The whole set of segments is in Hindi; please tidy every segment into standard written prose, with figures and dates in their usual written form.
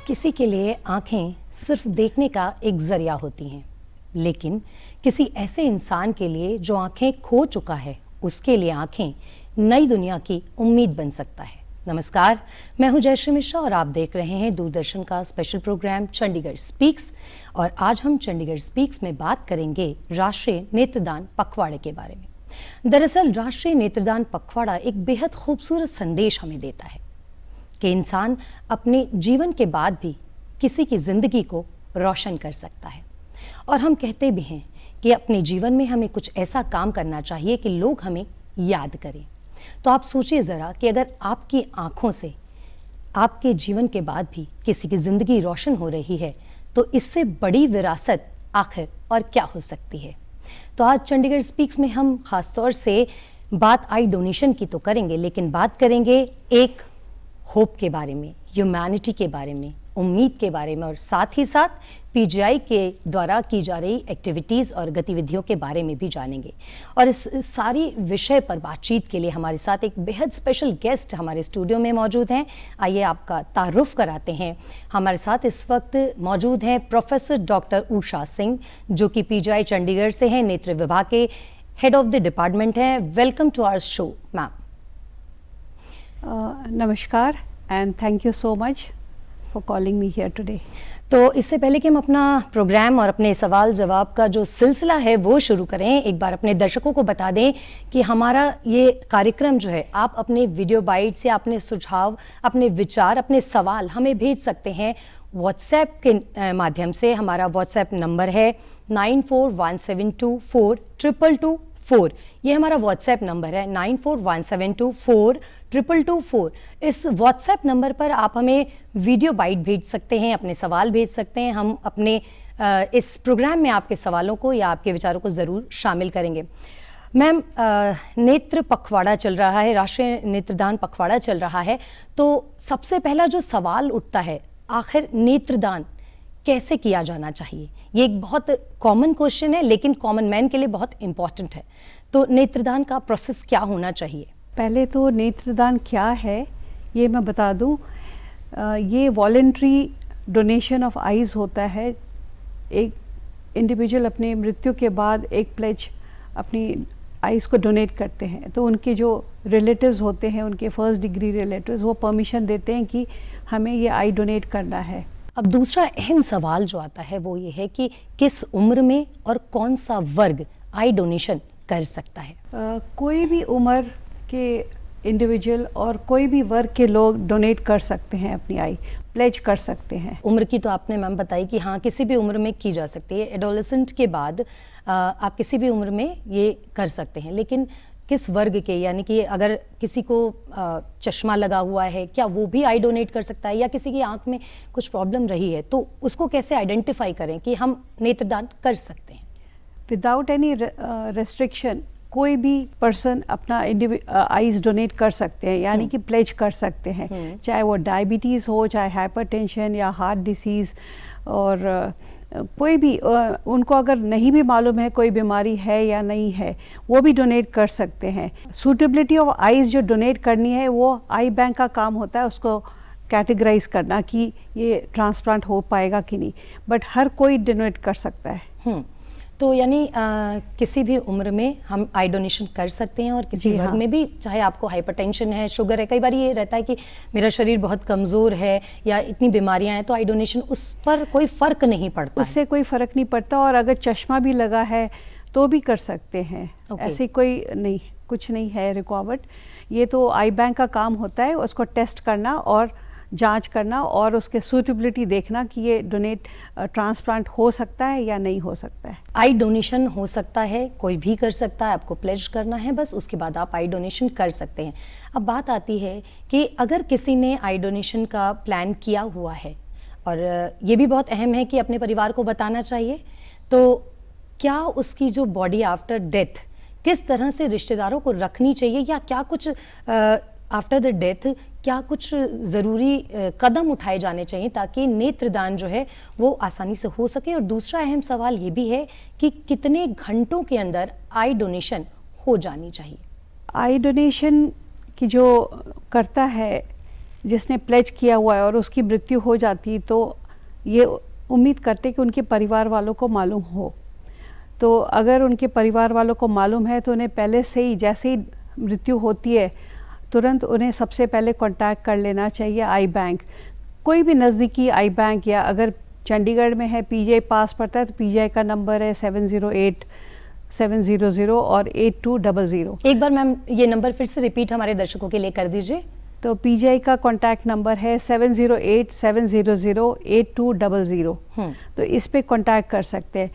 किसी के लिए आंखें सिर्फ देखने का एक जरिया होती हैं, लेकिन किसी ऐसे इंसान के लिए जो आंखें खो चुका है, उसके लिए आंखें नई दुनिया की उम्मीद बन सकता है। नमस्कार, मैं हूं जयश्री मिश्रा और आप देख रहे हैं दूरदर्शन का स्पेशल प्रोग्राम चंडीगढ़ स्पीक्स। और आज हम चंडीगढ़ स्पीक्स में बात करेंगे राष्ट्रीय नेत्रदान पखवाड़े के बारे में। दरअसल राष्ट्रीय नेत्रदान पखवाड़ा एक बेहद खूबसूरत संदेश हमें देता है कि इंसान अपने जीवन के बाद भी किसी की जिंदगी को रोशन कर सकता है। और हम कहते भी हैं कि अपने जीवन में हमें कुछ ऐसा काम करना चाहिए कि लोग हमें याद करें। तो आप सोचिए ज़रा कि अगर आपकी आंखों से आपके जीवन के बाद भी किसी की ज़िंदगी रोशन हो रही है, तो इससे बड़ी विरासत आखिर और क्या हो सकती है। तो आज चंडीगढ़ स्पीक्स में हम ख़ास तौर से बात आई डोनेशन की तो करेंगे, लेकिन बात करेंगे एक होप के बारे में, ह्यूमैनिटी के बारे में, उम्मीद के बारे में, और साथ ही साथ पीजीआई के द्वारा की जा रही एक्टिविटीज़ और गतिविधियों के बारे में भी जानेंगे। और इस सारी विषय पर बातचीत के लिए हमारे साथ एक बेहद स्पेशल गेस्ट हमारे स्टूडियो में मौजूद हैं। आइए आपका तारुफ कराते हैं। हमारे साथ इस वक्त मौजूद हैं प्रोफेसर डॉक्टर उषा सिंह, जो कि पीजीआई चंडीगढ़ से हैं, नेत्र विभाग के हेड ऑफ द डिपार्टमेंट हैं। Welcome to our show ma'am. नमस्कार and thank you so much for calling me here today. तो इससे पहले कि हम अपना प्रोग्राम और अपने सवाल जवाब का जो सिलसिला है वो शुरू करें, एक बार अपने दर्शकों को बता दें कि हमारा ये कार्यक्रम जो है, आप अपने वीडियो बाइट्स या अपने सुझाव, अपने विचार, अपने सवाल हमें भेज सकते हैं व्हाट्सएप के माध्यम से। हमारा व्हाट्सएप नंबर है 9417242224। ये हमारा व्हाट्सएप नंबर है 9417242224। इस व्हाट्सएप नंबर पर आप हमें वीडियो बाइट भेज सकते हैं, अपने सवाल भेज सकते हैं। हम अपने इस प्रोग्राम में आपके सवालों को या आपके विचारों को ज़रूर शामिल करेंगे। मैम, नेत्र पखवाड़ा चल रहा है, राष्ट्रीय नेत्रदान पखवाड़ा चल रहा है, तो सबसे पहला जो सवाल उठता है, आखिर नेत्रदान कैसे किया जाना चाहिए? ये एक बहुत कॉमन क्वेश्चन है, लेकिन कॉमन मैन के लिए बहुत इम्पॉर्टेंट है। तो नेत्रदान का प्रोसेस क्या होना चाहिए? पहले तो नेत्रदान क्या है ये मैं बता दूं। ये वॉलेंट्री डोनेशन ऑफ आइज़ होता है। एक इंडिविजुअल अपने मृत्यु के बाद एक प्लेज अपनी आइज़ को डोनेट करते हैं, तो उनके जो रिलेटिव्स होते हैं, उनके फर्स्ट डिग्री रिलेटिव्स, वो परमिशन देते हैं कि हमें ये आई डोनेट करना है। अब दूसरा अहम सवाल जो आता है वो ये है कि किस उम्र में और कौन सा वर्ग आई डोनेशन कर सकता है? कोई भी उम्र के इंडिविजुअल और कोई भी वर्ग के लोग डोनेट कर सकते हैं, अपनी आई प्लेज कर सकते हैं। उम्र की तो आपने मैम बताई कि हाँ, किसी भी उम्र में की जा सकती है। एडोलेसेंट के बाद आप किसी भी उम्र में ये कर सकते हैं, लेकिन किस वर्ग के, यानी कि अगर किसी को चश्मा लगा हुआ है, क्या वो भी आई डोनेट कर सकता है? या किसी की आंख में कुछ प्रॉब्लम रही है, तो उसको कैसे आइडेंटिफाई करें कि हम नेत्रदान कर सकते हैं? विदाउट एनी रेस्ट्रिक्शन कोई भी पर्सन अपना आइज़ डोनेट कर सकते हैं, यानी कि प्लेज कर सकते हैं, चाहे वो डायबिटीज़ हो, चाहे हाइपरटेंशन या हार्ट डिसीज़, और कोई भी उनको अगर नहीं भी मालूम है कोई बीमारी है या नहीं है, वो भी डोनेट कर सकते हैं। सूटेबिलिटी ऑफ आइज़ जो डोनेट करनी है वो आई बैंक का काम होता है, उसको कैटेगराइज करना कि ये ट्रांसप्लांट हो पाएगा कि नहीं, बट हर कोई डोनेट कर सकता है। तो यानी किसी भी उम्र में हम आई डोनेशन कर सकते हैं, और किसी वर्ग में भी, चाहे आपको हाइपरटेंशन है, शुगर है, कई बार ये रहता है कि मेरा शरीर बहुत कमज़ोर है या इतनी बीमारियां हैं, तो आई डोनेशन उस पर कोई फ़र्क नहीं पड़ता। उससे कोई फ़र्क नहीं पड़ता, और अगर चश्मा भी लगा है तो भी कर सकते हैं। ऐसी कोई नहीं, कुछ नहीं है रुकावट। ये तो आई बैंक का काम होता है, उसको टेस्ट करना और जांच करना और उसके सूटेबिलिटी देखना कि ये डोनेट ट्रांसप्लांट हो सकता है या नहीं हो सकता है। आई डोनेशन हो सकता है, कोई भी कर सकता है, आपको प्लेज करना है बस, उसके बाद आप आई डोनेशन कर सकते हैं। अब बात आती है कि अगर किसी ने आई डोनेशन का प्लान किया हुआ है, और ये भी बहुत अहम है कि अपने परिवार को बताना चाहिए, तो क्या उसकी जो बॉडी आफ्टर डेथ किस तरह से रिश्तेदारों को रखनी चाहिए, या क्या कुछ आफ्टर द डेथ क्या कुछ ज़रूरी कदम उठाए जाने चाहिए ताकि नेत्रदान जो है वो आसानी से हो सके? और दूसरा अहम सवाल ये भी है कि कितने घंटों के अंदर आई डोनेशन हो जानी चाहिए? आई डोनेशन की जो करता है जिसने प्लेज किया हुआ है और उसकी मृत्यु हो जाती तो ये उम्मीद करते कि उनके परिवार वालों को मालूम हो। तो अगर उनके परिवार वालों को मालूम है तो उन्हें पहले से ही, जैसे ही मृत्यु होती है तुरंत उन्हें सबसे पहले कांटेक्ट कर लेना चाहिए आई बैंक, कोई भी नज़दीकी आई बैंक, या अगर चंडीगढ़ में है पीजीआई पास पड़ता है तो पीजीआई का नंबर है 708-700 और 8200। एक बार मैम ये नंबर फिर से रिपीट हमारे दर्शकों के लिए कर दीजिए। तो पीजीआई का कॉन्टैक्ट नंबर है 708-700-8200। तो इस पे कॉन्टैक्ट कर सकते हैं।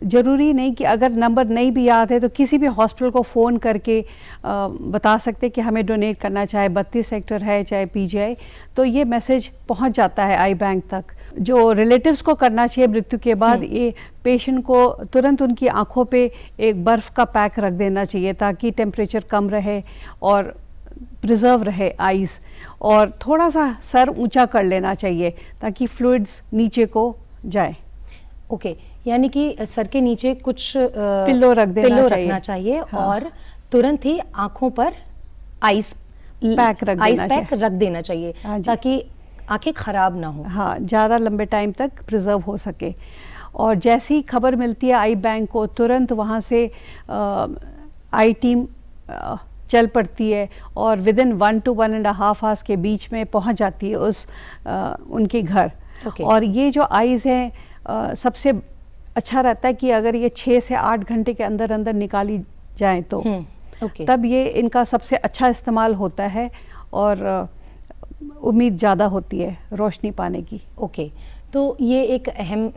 ज़रूरी नहीं कि अगर नंबर नहीं भी याद है तो किसी भी हॉस्पिटल को फ़ोन करके बता सकते कि हमें डोनेट करना, चाहे 32 सेक्टर है चाहे पीजीआई, तो ये मैसेज पहुंच जाता है आई बैंक तक। जो रिलेटिव्स को करना चाहिए मृत्यु के बाद, ये पेशेंट को तुरंत उनकी आंखों पे एक बर्फ़ का पैक रख देना चाहिए ताकि टेम्परेचर कम रहे और प्रिजर्व रहे आइज़, और थोड़ा सा सर ऊंचा कर लेना चाहिए ताकि फ्लूइड्स नीचे को जाए। ओके, यानी कि सर के नीचे कुछ पिल्लो रखना चाहिए हाँ। और तुरंत ही आंखों पर आइस पैक रख देना चाहिए ताकि आंखें खराब ना हो। हाँ, ज़्यादा लंबे टाइम तक प्रिजर्व हो सके। और जैसी खबर मिलती है आई बैंक को, तुरंत वहाँ से आई टीम चल पड़ती है और विदिन 1 to 1.5 आवर्स के बीच में पहुँच जाती है उनके घर। और ये जो आइज़ हैं सबसे अच्छा रहता है कि अगर ये 6 से 8 घंटे के अंदर अंदर निकाली जाए तो तब ये इनका सबसे अच्छा इस्तेमाल होता है और उम्मीद ज़्यादा होती है रोशनी पाने की। ओके, तो ये एक अहम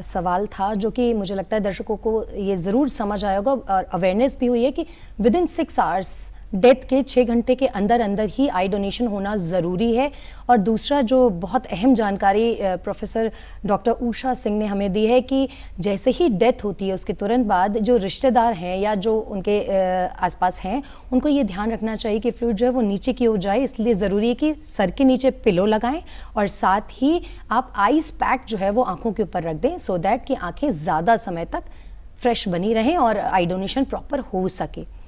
सवाल था जो कि मुझे लगता है दर्शकों को ये ज़रूर समझ आया होगा और अवेयरनेस भी हुई है कि विदिन 6 आवर्स डेथ के 6 घंटे के अंदर अंदर ही आई डोनेशन होना ज़रूरी है। और दूसरा जो बहुत अहम जानकारी प्रोफेसर डॉक्टर उषा सिंह ने हमें दी है कि जैसे ही डेथ होती है उसके तुरंत बाद जो रिश्तेदार हैं या जो उनके आसपास हैं उनको ये ध्यान रखना चाहिए कि फ्लूइड जो है वो नीचे की ओर जाए, इसलिए ज़रूरी है कि सर के नीचे पिलो लगाएं और साथ ही आप आइस पैक जो है वो आँखों के ऊपर रख दें सो दैट कि आँखें ज़्यादा समय तक फ्रेश बनी रहें और आई डोनेशन प्रॉपर हो सके।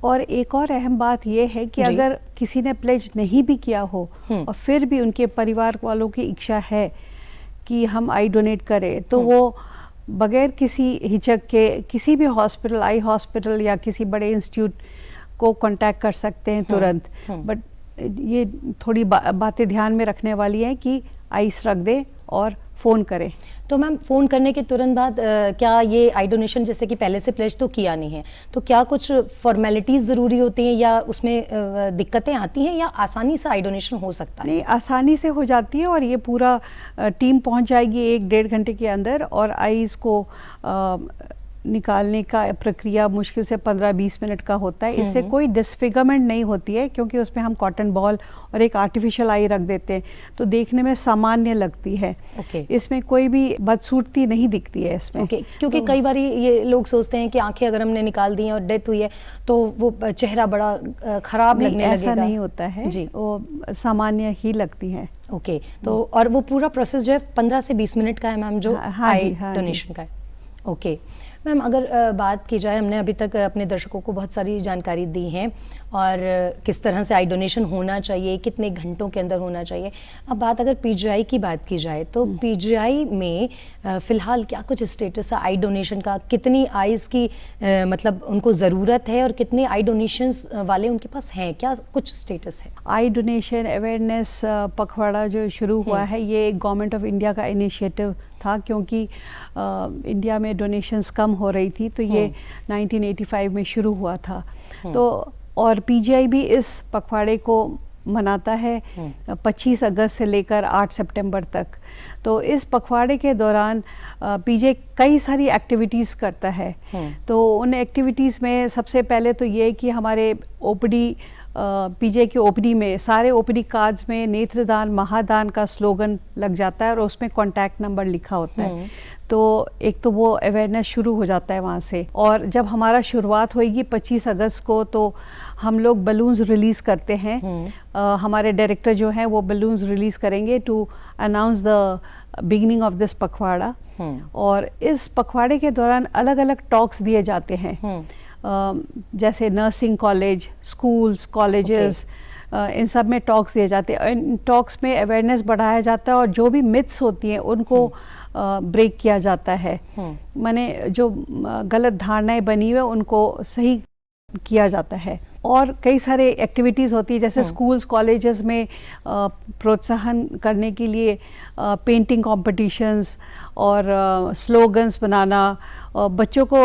और एक और अहम बात यह है कि अगर किसी ने प्लेज नहीं भी किया हो और फिर भी उनके परिवार वालों की इच्छा है कि हम आई डोनेट करें तो वो बगैर किसी हिचक के किसी भी हॉस्पिटल, आई हॉस्पिटल या किसी बड़े इंस्टीट्यूट को कांटेक्ट कर सकते हैं तुरंत। बट ये थोड़ी बातें ध्यान में रखने वाली हैं कि आइस रख दें और फ़ोन करें। तो मैम फ़ोन करने के तुरंत बाद क्या ये आई डोनेशन जैसे कि पहले से प्लेज तो किया नहीं है तो क्या कुछ फॉर्मेलिटीज़ ज़रूरी होती हैं या उसमें दिक्कतें आती हैं या आसानी से आई डोनेशन हो सकता है? नहीं, आसानी से हो जाती है और ये पूरा टीम पहुंच जाएगी 1-1.5 घंटे के अंदर और आइज़ को निकालने का प्रक्रिया मुश्किल से 15-20 मिनट का होता है। इससे कोई डिसफिगरमेंट नहीं होती है क्योंकि उसमें हम कॉटन बॉल और एक आर्टिफिशियल आई रख देते हैं तो देखने में सामान्य लगती है। इसमें कोई भी बदसूरती नहीं दिखती है इसमें। क्योंकि कई बार ये लोग सोचते हैं कि आंखें अगर हमने निकाल दी हैं और डेथ हुई है तो वो चेहरा बड़ा खराब लगने लगेगा। ऐसा नहीं होता है जी, वो सामान्य ही लगती है। ओके, तो और वो पूरा प्रोसेस जो है 15 से 20 मिनट का है मैम जो आई डोनेशन का है। ओके मैम, अगर बात की जाए, हमने अभी तक अपने दर्शकों को बहुत सारी जानकारी दी है और किस तरह से आई डोनेशन होना चाहिए, कितने घंटों के अंदर होना चाहिए। अब बात अगर पीजीआई की बात की जाए तो पीजीआई में फ़िलहाल क्या कुछ स्टेटस है आई डोनेशन का? कितनी आइज़ की मतलब उनको ज़रूरत है और कितने आई डोनेशंस वाले उनके पास हैं, क्या कुछ स्टेटस है? आई डोनेशन अवेयरनेस पखवाड़ा जो शुरू हुआ है ये एक गवर्नमेंट ऑफ इंडिया का इनिशिएटिव था क्योंकि इंडिया में डोनेशंस कम हो रही थी तो ये 1985 में शुरू हुआ था। तो और पीजीआई भी इस पखवाड़े को मनाता है 25 अगस्त से लेकर 8 सितंबर तक। तो इस पखवाड़े के दौरान पीजीआई कई सारी एक्टिविटीज़ करता है। तो उन एक्टिविटीज़ में सबसे पहले तो ये कि हमारे ओपीडी पीजीआई के ओपीडी में सारे ओपीडी कार्ड्स में नेत्रदान महादान का स्लोगन लग जाता है और उसमें कॉन्टैक्ट नंबर लिखा होता है। तो एक तो वो अवेयरनेस शुरू हो जाता है वहाँ से। और जब हमारा शुरुआत होएगी 25 अगस्त को तो हम लोग बलून्स रिलीज़ करते हैं। हमारे डायरेक्टर जो हैं वो बलून्स रिलीज़ करेंगे to announce the beginning of this पखवाड़ा। और इस पखवाड़े के दौरान अलग अलग टॉक्स दिए जाते हैं जैसे नर्सिंग कॉलेज, स्कूल्स, कॉलेजेस, इन सब में टॉक्स दिए जाते हैं। इन टॉक्स में अवेयरनेस बढ़ाया जाता है और जो भी मिथ्स होती हैं उनको ब्रेक किया जाता है। माने जो गलत धारणाएं बनी हुई है उनको सही किया जाता है। और कई सारे एक्टिविटीज़ होती है, जैसे स्कूल्स कॉलेजेस में प्रोत्साहन करने के लिए पेंटिंग कॉम्पिटिशन्स और स्लोगन्स बनाना, और बच्चों को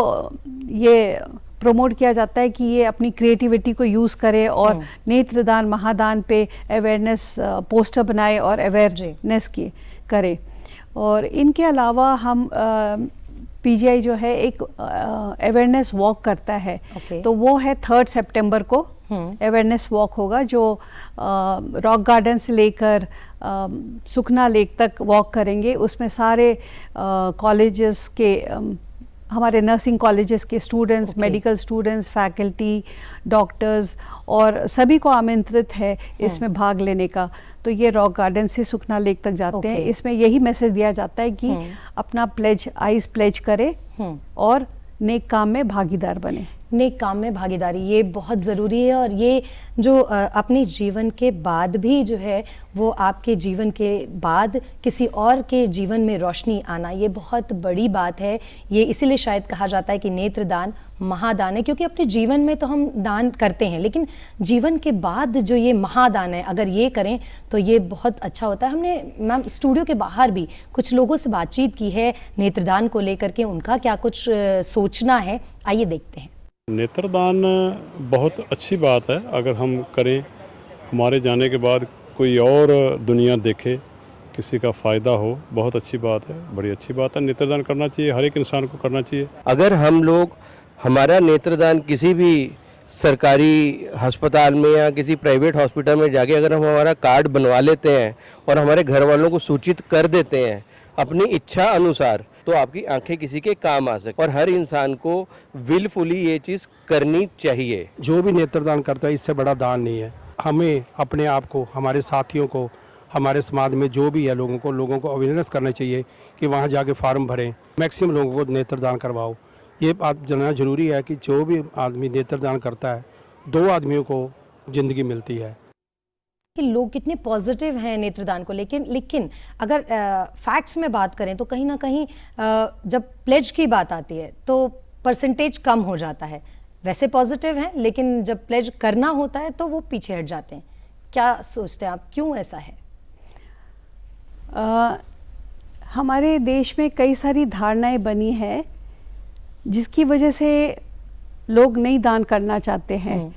ये प्रमोट किया जाता है कि ये अपनी क्रिएटिविटी को यूज़ करे और नेत्रदान महादान पे अवेयरनेस पोस्टर बनाए और अवेयरनेस करे। और इनके अलावा हम पीजीआई जो है एक अवेयरनेस वॉक करता है। तो वो है 3 सितंबर को अवेयरनेस वॉक होगा, जो रॉक गार्डन से लेकर सुखना लेक तक वॉक करेंगे। उसमें सारे कॉलेजेस के हमारे नर्सिंग कॉलेजेस के students, medical students, faculty, doctors और सभी को आमंत्रित है इसमें भाग लेने का। तो ये रॉक गार्डन से सुखना लेक तक जाते हैं। इसमें यही मैसेज दिया जाता है कि अपना प्लेज, आइज प्लेज करे और नेक काम में भागीदार बने। नेक काम में भागीदारी ये बहुत ज़रूरी है, और ये जो अपने जीवन के बाद भी जो है वो आपके जीवन के बाद किसी और के जीवन में रोशनी आना, ये बहुत बड़ी बात है। ये इसीलिए शायद कहा जाता है कि नेत्रदान महादान है, क्योंकि अपने जीवन में तो हम दान करते हैं, लेकिन जीवन के बाद जो ये महादान है अगर ये करें तो ये बहुत अच्छा होता है। हमने मैम स्टूडियो के बाहर भी कुछ लोगों से बातचीत की है नेत्रदान को लेकर के, उनका क्या कुछ सोचना है, आइए देखते हैं। नेत्रदान बहुत अच्छी बात है, अगर हम करें, हमारे जाने के बाद कोई और दुनिया देखे, किसी का फ़ायदा हो, बहुत अच्छी बात है, बड़ी अच्छी बात है। नेत्रदान करना चाहिए, हर एक इंसान को करना चाहिए। अगर हम लोग हमारा नेत्रदान किसी भी सरकारी अस्पताल में या किसी प्राइवेट हॉस्पिटल में जाके अगर हम हमारा कार्ड बनवा लेते हैं और हमारे घर वालों को सूचित कर देते हैं अपनी इच्छा अनुसार, तो आपकी आंखें किसी के काम आ सकती। और हर इंसान को विलफुली ये चीज़ करनी चाहिए। जो भी नेत्रदान करता है इससे बड़ा दान नहीं है। हमें अपने आप को, हमारे साथियों को, हमारे समाज में जो भी है लोगों को अवेयरनेस करना चाहिए कि वहाँ जाके फॉर्म भरें, मैक्सिमम लोगों को नेत्रदान करवाओ। ये बात जानना जरूरी है कि जो भी आदमी नेत्रदान करता है 2 आदमियों को ज़िंदगी मिलती है। कि लोग कितने पॉजिटिव हैं नेत्रदान को, लेकिन अगर फैक्ट्स में बात करें तो कहीं ना कहीं जब प्लेज की बात आती है तो परसेंटेज कम हो जाता है। वैसे पॉजिटिव हैं, लेकिन जब प्लेज करना होता है तो वो पीछे हट जाते हैं। क्या सोचते हैं आप, क्यों ऐसा है? हमारे देश में कई सारी धारणाएं बनी हैं जिसकी वजह से लोग नहीं दान करना चाहते हैं।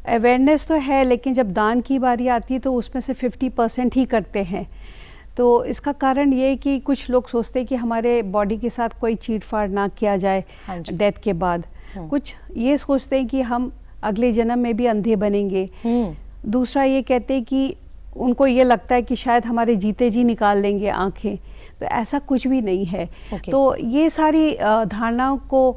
अवेयरनेस तो है, लेकिन जब दान की बारी आती है तो उसमें से 50% ही करते हैं। तो इसका कारण ये है कि कुछ लोग सोचते हैं कि हमारे बॉडी के साथ कोई चीट फाड़ ना किया जाए डेथ के बाद। कुछ ये सोचते हैं कि हम अगले जन्म में भी अंधे बनेंगे। दूसरा ये कहते हैं कि उनको ये लगता है कि शायद हमारे जीते जी निकाल लेंगे आँखें। तो ऐसा कुछ भी नहीं है। तो ये सारी धारणाओं को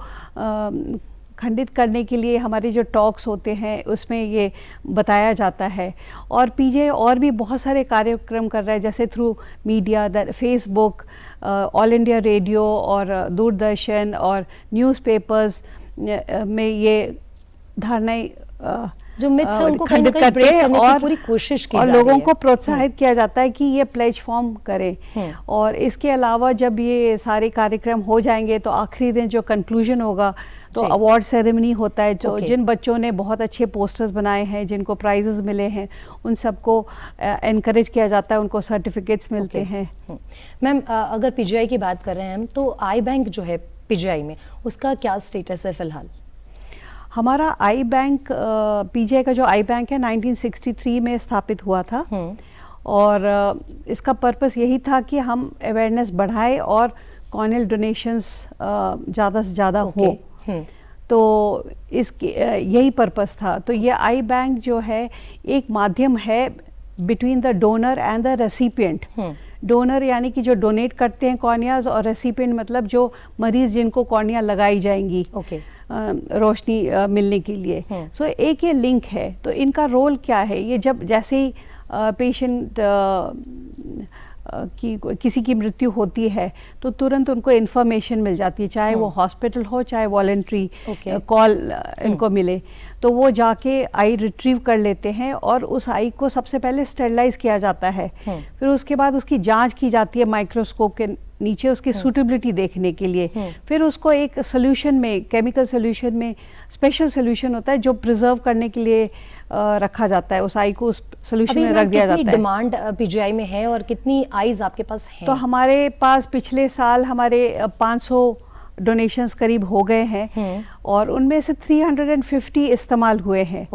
खंडित करने के लिए हमारे जो टॉक्स होते हैं उसमें ये बताया जाता है। और पीजे और भी बहुत सारे कार्यक्रम कर रहा है, जैसे through media, Facebook, all India radio और दूरदर्शन और न्यूज़पेपर्स में ये धारणाएं जो मिथ्स है उनको खंडित करने की पूरी कोशिश की जा रही है। और लोगों को प्रोत्साहित किया जाता है कि ये प्लेज फॉर्म करें। और इसके अलावा जब ये सारे कार्यक्रम हो जाएंगे तो आखिरी दिन जो कंक्लूजन होगा तो अवार्ड सेरेमनी होता है। जो जिन बच्चों ने बहुत अच्छे पोस्टर्स बनाए हैं, जिनको प्राइजेस मिले हैं, उन सबको एनकरेज किया जाता है, उनको सर्टिफिकेट्स मिलते हैं। मैम अगर पीजीआई की बात कर रहे हैं हम, तो आई बैंक जो है पीजीआई में, उसका क्या स्टेटस है फिलहाल? हमारा आई बैंक, पीजीआई का जो आई बैंक है 1963 में स्थापित हुआ था। और इसका पर्पस यही था कि हम अवेयरनेस बढ़ाएं और कॉर्नियल डोनेशंस ज़्यादा से ज़्यादा हो। तो इसकी यही पर्पस था। तो ये आई बैंक जो है एक माध्यम है between the donor and the recipient. Donor यानी कि जो डोनेट करते हैं कॉर्नियाज, और रेसिपिएंट मतलब जो मरीज जिनको कॉर्निया लगाई जाएंगी रोशनी मिलने के लिए। सो एक ये लिंक है। तो इनका रोल क्या है, ये जब जैसे ही पेशेंट कि किसी की मृत्यु होती है तो तुरंत उनको इन्फॉर्मेशन मिल जाती है, चाहे वो हॉस्पिटल हो चाहे वॉलंटरी कॉल इनको मिले, तो वो जाके आई रिट्रीव कर लेते हैं और उस आई को सबसे पहले स्टेरिलाइज किया जाता है। फिर उसके बाद उसकी जांच की जाती है माइक्रोस्कोप के नीचे उसकी सूटेबिलिटी देखने के लिए। फिर उसको एक सोल्यूशन में, केमिकल सोल्यूशन में, स्पेशल सोल्यूशन होता है जो प्रिजर्व करने के लिए रखा जाता है, उस आई को उस सोल्यूशन में रख दिया जाता है। कितनी डिमांड पीजीआई में है और कितनी आईज आपके पास हैं? तो हमारे पास पिछले साल हमारे 500 डोनेशंस करीब हो गए हैं और उनमें से 350 इस्तेमाल हुए हैं।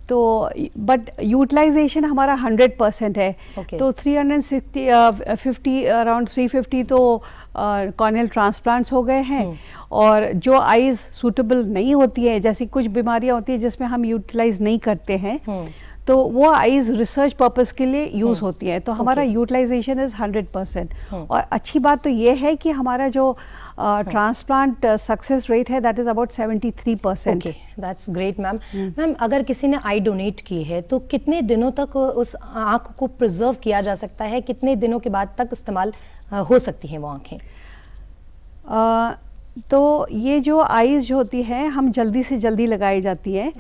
तो बट यूटिलाइजेशन हमारा 100% है। तो 350 अराउंड 350 तो कॉर्नियल ट्रांसप्लांट्स हो गए हैं और जो आईज सूटेबल नहीं होती है, जैसी कुछ बीमारियां होती है जिसमें हम यूटिलाइज नहीं करते हैं, तो वो आईज रिसर्च पर्पस के लिए यूज होती है। तो हमारा यूटिलाइजेशन इज 100%। और अच्छी बात तो ये है कि हमारा जो ट्रांसप्लांट सक्सेस रेट है that is about 73%। That's great ma'am. Ma'am, अगर किसी ने आई डोनेट की है तो कितने दिनों तक उस आँख को प्रिजर्व किया जा सकता है? कितने दिनों के बाद तक इस्तेमाल हो सकती हैं वो आँखें? तो ये जो आईज जो होती है हम जल्दी से जल्दी लगाई जाती है।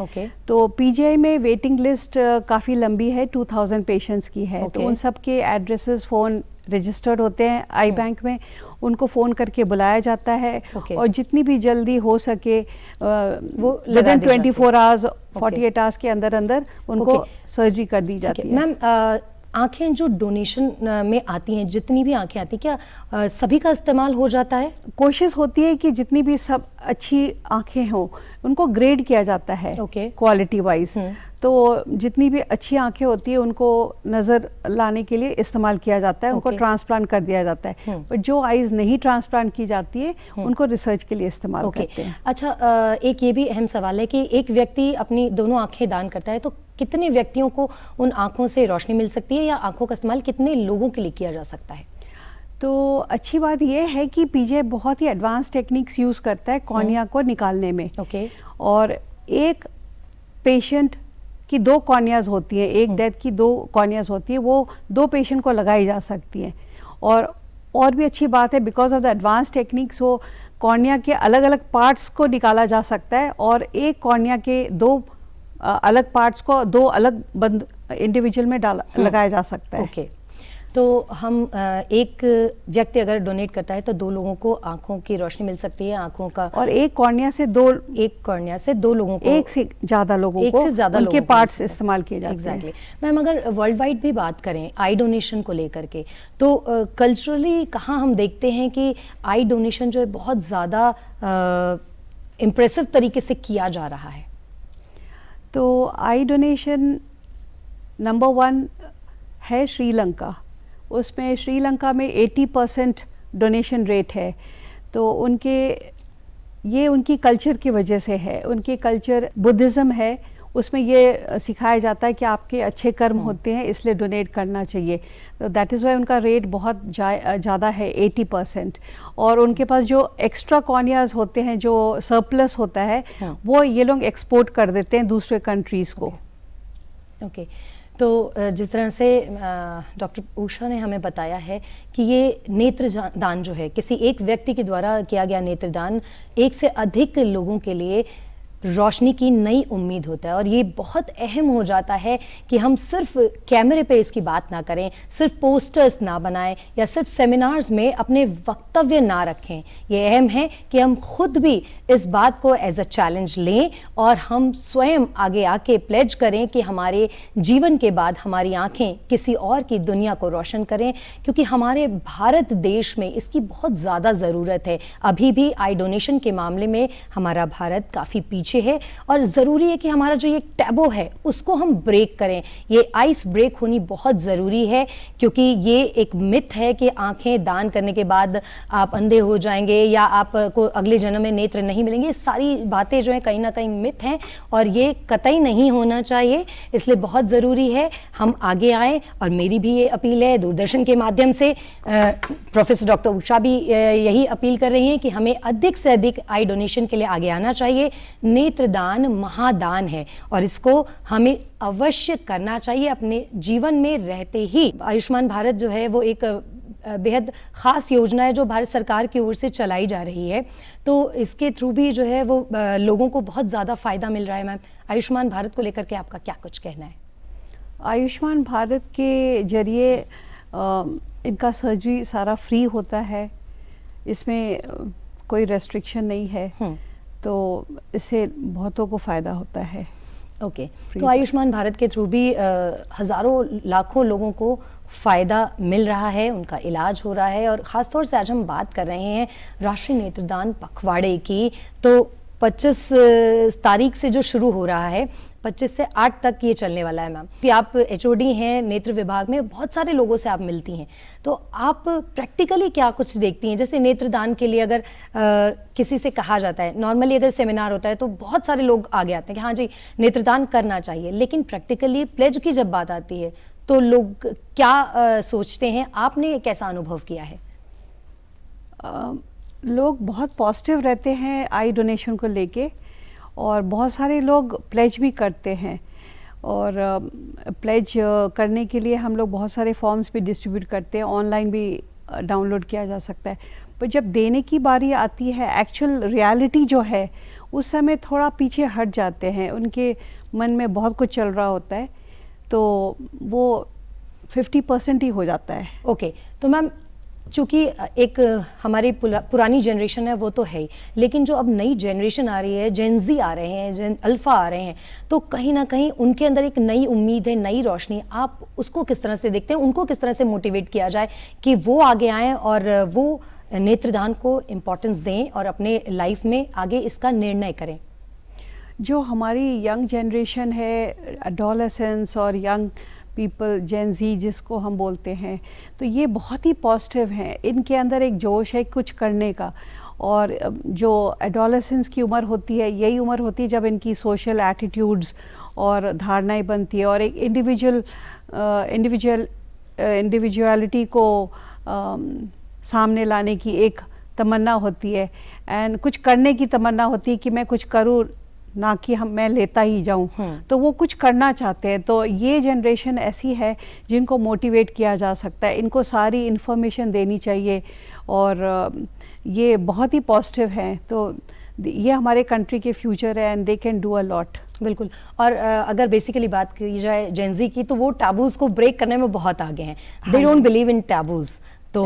तो पीजीआई में वेटिंग लिस्ट काफ़ी लंबी है, 2000 पेशेंट्स की है। तो उन सब के एड्रेसेस फ़ोन रजिस्टर्ड होते हैं आई बैंक में, उनको फ़ोन करके बुलाया जाता है और जितनी भी जल्दी हो सके वो विदिन 24 आवर्स 48 आवर्स के अंदर अंदर उनको सर्जरी कर दी जाती है। मैम, आंखें जो डोनेशन में आती हैं, जितनी भी आंखें आती हैं, क्या सभी का इस्तेमाल हो जाता है? कोशिश होती है कि जितनी भी सब अच्छी आंखें हों उनको ग्रेड किया जाता है क्वालिटी वाइज। तो जितनी भी अच्छी आंखें होती है उनको नज़र लाने के लिए इस्तेमाल किया जाता है, उनको ट्रांसप्लांट कर दिया जाता है। पर जो आईज नहीं ट्रांसप्लांट की जाती है उनको रिसर्च के लिए इस्तेमाल करते हैं। अच्छा, एक ये भी अहम सवाल है कि एक व्यक्ति अपनी दोनों आंखें दान करता है तो कितने व्यक्तियों को उन आंखों से रोशनी मिल सकती है, या आंखों का इस्तेमाल कितने लोगों के लिए किया जा सकता है? तो अच्छी बात यह है कि पीजीआई बहुत ही एडवांस टेक्निक्स यूज़ करता है कॉर्निया को निकालने में। और एक पेशेंट की 2 कॉर्नियाज होती है, एक डेथ की 2 कॉर्नियाज होती है, वो 2 पेशेंट को लगाई जा सकती हैं। और भी अच्छी बात है, because of the advance techniques वो कॉर्निया के अलग अलग पार्ट्स को निकाला जा सकता है और एक कॉर्निया के 2 अलग पार्ट्स को 2 अलग बंद इंडिविजुअल में लगाया जा सकता है। तो हम एक व्यक्ति अगर डोनेट करता है तो 2 लोगों को आंखों की रोशनी मिल सकती है, आंखों का, और एक कॉर्निया से 2 लोगों को, एक से ज़्यादा लोगों को उनके पार्ट्स इस्तेमाल किए जाते हैं। एग्जैक्टली। मैम, अगर वर्ल्ड वाइड भी बात करें आई डोनेशन को लेकर के, तो कल्चरली कहाँ हम देखते हैं कि आई डोनेशन जो है बहुत ज़्यादा इम्प्रेसिव तरीके से किया जा रहा है? तो आई डोनेशन नंबर 1 है श्रीलंका। उसमें श्रीलंका में 80% डोनेशन रेट है। तो ये उनकी कल्चर की वजह से है। उनकी कल्चर बुद्धिज़्म है, उसमें ये सिखाया जाता है कि आपके अच्छे कर्म होते हैं इसलिए डोनेट करना चाहिए। तो दैट इज़ वाई उनका रेट बहुत ज़्यादा है, 80%। और उनके पास जो एक्स्ट्रा कॉर्नियाज होते हैं, जो सरप्लस होता है, वो ये लोग एक्सपोर्ट कर देते हैं दूसरे कंट्रीज़ को। तो जिस तरह से डॉक्टर उषा ने हमें बताया है कि ये नेत्र दान जो है, किसी एक व्यक्ति के द्वारा किया गया नेत्रदान 1 से अधिक लोगों के लिए रोशनी की नई उम्मीद होता है। और ये बहुत अहम हो जाता है कि हम सिर्फ कैमरे पे इसकी बात ना करें, सिर्फ पोस्टर्स ना बनाएं या सिर्फ सेमिनार्स में अपने वक्तव्य ना रखें। ये अहम है कि हम खुद भी इस बात को एज अ चैलेंज लें और हम स्वयं आगे आके प्लेज करें कि हमारे जीवन के बाद हमारी आंखें किसी और की दुनिया को रोशन करें, क्योंकि हमारे भारत देश में इसकी बहुत ज़्यादा ज़रूरत है। अभी भी आई डोनेशन के मामले में हमारा भारत काफ़ी पीछे है और ज़रूरी है कि हमारा जो ये टैबू है उसको हम ब्रेक करें। ये आइस ब्रेक होनी बहुत ज़रूरी है, क्योंकि ये एक मिथ है कि आंखें दान करने के बाद आप अंधे हो जाएंगे या आपको अगले जन्म में नेत्र नहीं मिलेंगे। ये सारी बातें जो हैं कहीं ना कहीं मिथ हैं और ये कतई नहीं होना चाहिए। इसलिए बहुत ज़रूरी है हम आगे आएँ। और मेरी भी ये अपील है दूरदर्शन के माध्यम से, प्रोफेसर डॉक्टर उषा भी यही अपील कर रही हैं कि हमें अधिक से अधिक आई डोनेशन के लिए आगे आना चाहिए। नेत्रदान महादान है और इसको हमें अवश्य करना चाहिए अपने जीवन में रहते ही। आयुष्मान भारत जो है वो एक बेहद ख़ास योजना है जो भारत सरकार की ओर से चलाई जा रही है, तो इसके थ्रू भी जो है वो लोगों को बहुत ज़्यादा फ़ायदा मिल रहा है। मैम, आयुष्मान भारत को लेकर के आपका क्या कुछ कहना है? आयुष्मान भारत के जरिए इनका सर्जरी सारा फ्री होता है, इसमें कोई रेस्ट्रिक्शन नहीं है, तो इससे बहुतों को फ़ायदा होता है। ओके, तो आयुष्मान भारत के थ्रू भी हज़ारों लाखों लोगों को फ़ायदा मिल रहा है, उनका इलाज हो रहा है। और ख़ास तौर से आज हम बात कर रहे हैं राष्ट्रीय नेत्रदान पखवाड़े की, तो 25 तारीख से जो शुरू हो रहा है, 25 से 8 तक ये चलने वाला है। मैम, कि आप HOD हैं नेत्र विभाग में, बहुत सारे लोगों से आप मिलती हैं, तो आप प्रैक्टिकली क्या कुछ देखती हैं? जैसे नेत्रदान के लिए अगर किसी से कहा जाता है, नॉर्मली अगर सेमिनार होता है तो बहुत सारे लोग आगे आते हैं कि हाँ जी नेत्रदान करना चाहिए, लेकिन प्रैक्टिकली प्लेज की जब बात आती है तो लोग क्या सोचते हैं? आपने कैसा अनुभव किया है? लोग बहुत पॉजिटिव रहते हैं आई डोनेशन को लेके, और बहुत सारे लोग प्लेज भी करते हैं। और प्लेज करने के लिए हम लोग बहुत सारे फॉर्म्स भी डिस्ट्रीब्यूट करते हैं, ऑनलाइन भी डाउनलोड किया जा सकता है। पर जब देने की बारी आती है, एक्चुअल रियलिटी जो है, उस समय थोड़ा पीछे हट जाते हैं, उनके मन में बहुत कुछ चल रहा होता है, तो वो 50% ही हो जाता है। ओके, तो मैम चूँकि एक हमारी पुरानी जनरेशन है वो तो है ही, लेकिन जो अब नई जनरेशन आ रही है, जेन ज़ी आ रहे हैं, जेन अल्फ़ा आ रहे हैं, तो कहीं ना कहीं उनके अंदर एक नई उम्मीद है, नई रोशनी। आप उसको किस तरह से देखते हैं? उनको किस तरह से मोटिवेट किया जाए कि वो आगे आएँ और वो नेत्रदान को इम्पोर्टेंस दें और अपने लाइफ में आगे इसका निर्णय करें? जो हमारी यंग जनरेशन है, एडोलेसेंस और यंग पीपल, जेन ज़ी जिसको हम बोलते हैं, तो ये बहुत ही पॉजिटिव हैं। इनके अंदर एक जोश है कुछ करने का। और जो एडोलेसेंस की उम्र होती है, यही उम्र होती है जब इनकी सोशल एटीट्यूड्स और धारणाएं बनती है, और एक इंडिविजुअलिटी को सामने लाने की एक तमन्ना होती है, एंड कुछ करने की तमन्ना होती है कि मैं कुछ करूँ, ना कि मैं लेता ही जाऊं। तो वो कुछ करना चाहते हैं। तो ये जनरेशन ऐसी है जिनको मोटिवेट किया जा सकता है, इनको सारी इन्फॉर्मेशन देनी चाहिए, और ये बहुत ही पॉजिटिव हैं। तो ये हमारे कंट्री के फ्यूचर है, and they can do a lot. बिल्कुल। और अगर बेसिकली बात की जाए जेन ज़ी की, तो वो टैबूज़ को ब्रेक करने में बहुत आगे हैं। They don't believe in taboos. तो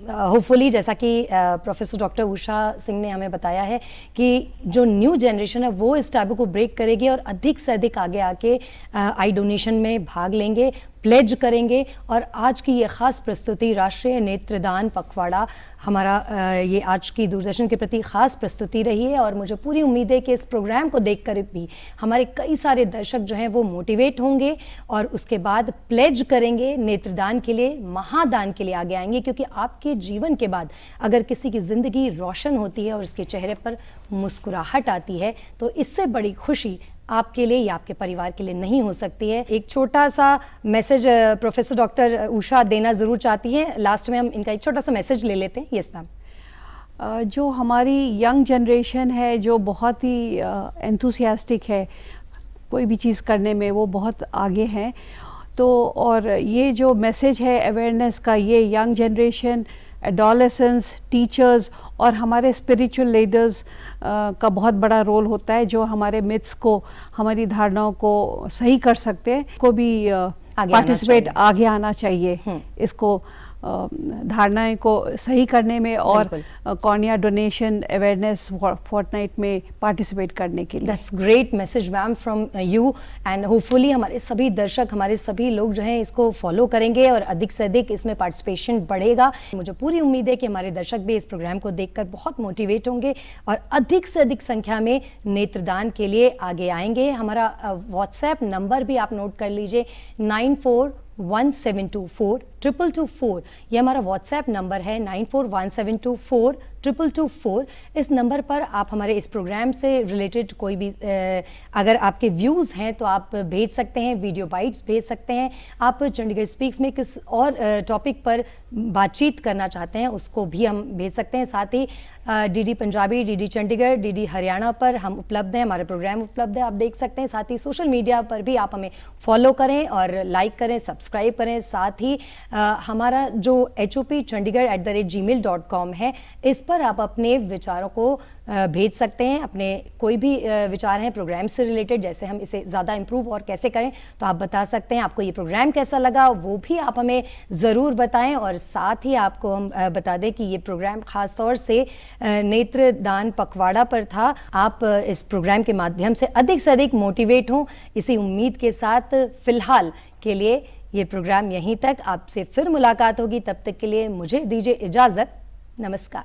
होपफुली जैसा कि प्रोफेसर डॉक्टर उषा सिंह ने हमें बताया है कि जो न्यू जनरेशन है वो इस टैबू को ब्रेक करेगी और अधिक से अधिक आगे आके आई डोनेशन में भाग लेंगे, प्लेज करेंगे। और आज की ये ख़ास प्रस्तुति राष्ट्रीय नेत्रदान पखवाड़ा हमारा ये आज की दूरदर्शन के प्रति ख़ास प्रस्तुति रही है, और मुझे पूरी उम्मीद है कि इस प्रोग्राम को देखकर भी हमारे कई सारे दर्शक जो हैं वो मोटिवेट होंगे और उसके बाद प्लेज करेंगे, नेत्रदान के लिए, महादान के लिए आगे आएंगे। क्योंकि आपके जीवन के बाद अगर किसी की ज़िंदगी रोशन होती है और उसके चेहरे पर मुस्कुराहट आती है, तो इससे बड़ी खुशी आपके लिए या आपके परिवार के लिए नहीं हो सकती है। एक छोटा सा मैसेज प्रोफेसर डॉक्टर उषा देना ज़रूर चाहती हैं। लास्ट में हम इनका एक छोटा सा मैसेज ले लेते हैं। Yes ma'am. जो हमारी यंग जनरेशन है, जो बहुत ही एंथुसियास्टिक है कोई भी चीज़ करने में, वो बहुत आगे हैं। तो और ये जो मैसेज है अवेयरनेस का, ये यंग जनरेशन, एडोलेसेंस, टीचर्स और हमारे स्पिरिचुअल लीडर्स का बहुत बड़ा रोल होता है, जो हमारे मिथ्स को, हमारी धारणाओं को सही कर सकते हैं। को भी पार्टिसिपेट आगे आना चाहिए इसको धारणाएं को सही करने में, और कॉर्निया डोनेशन अवेयरनेस फोर्टनाइट में पार्टिसिपेट करने के लिए। That's great message ma'am from you, and hopefully हमारे सभी दर्शक, हमारे सभी लोग जो हैं इसको फॉलो करेंगे और अधिक से अधिक इसमें पार्टिसिपेशन बढ़ेगा। मुझे पूरी उम्मीद है कि हमारे दर्शक भी इस प्रोग्राम को देखकर बहुत मोटिवेट होंगे और अधिक से अधिक संख्या में नेत्रदान के लिए आगे आएंगे। हमारा व्हाट्सएप नंबर भी आप नोट कर लीजिए, 941724 9224। ये हमारा व्हाट्सएप नंबर है 9417242224। इस नंबर पर आप हमारे इस प्रोग्राम से रिलेटेड कोई भी अगर आपके व्यूज़ हैं तो आप भेज सकते हैं, वीडियो बाइट्स भेज सकते हैं। आप चंडीगढ़ स्पीक्स में किस और टॉपिक पर बातचीत करना चाहते हैं उसको भी हम भेज सकते हैं। साथ ही DD Punjabi, DD Chandigarh, DD Haryana पर हम उपलब्ध हैं, हमारे प्रोग्राम उपलब्ध है, आप देख सकते हैं। साथ ही सोशल मीडिया पर भी आप हमें फॉलो करें और लाइक करें, सब्सक्राइब करें। साथ ही हमारा जो hop@gmail.com है, इस पर आप अपने विचारों को भेज सकते हैं। अपने कोई भी विचार हैं प्रोग्राम से रिलेटेड, जैसे हम इसे ज़्यादा इम्प्रूव और कैसे करें, तो आप बता सकते हैं। आपको ये प्रोग्राम कैसा लगा वो भी आप हमें ज़रूर बताएं। और साथ ही आपको हम बता दें कि ये प्रोग्राम ख़ास तौर से नेत्रदान पखवाड़ा पर था। आप इस प्रोग्राम के माध्यम से अधिक मोटिवेट हों, इसी उम्मीद के साथ फ़िलहाल के लिए ये प्रोग्राम यहीं तक। आपसे फिर मुलाकात होगी, तब तक के लिए मुझे दीजिए इजाज़त। नमस्कार।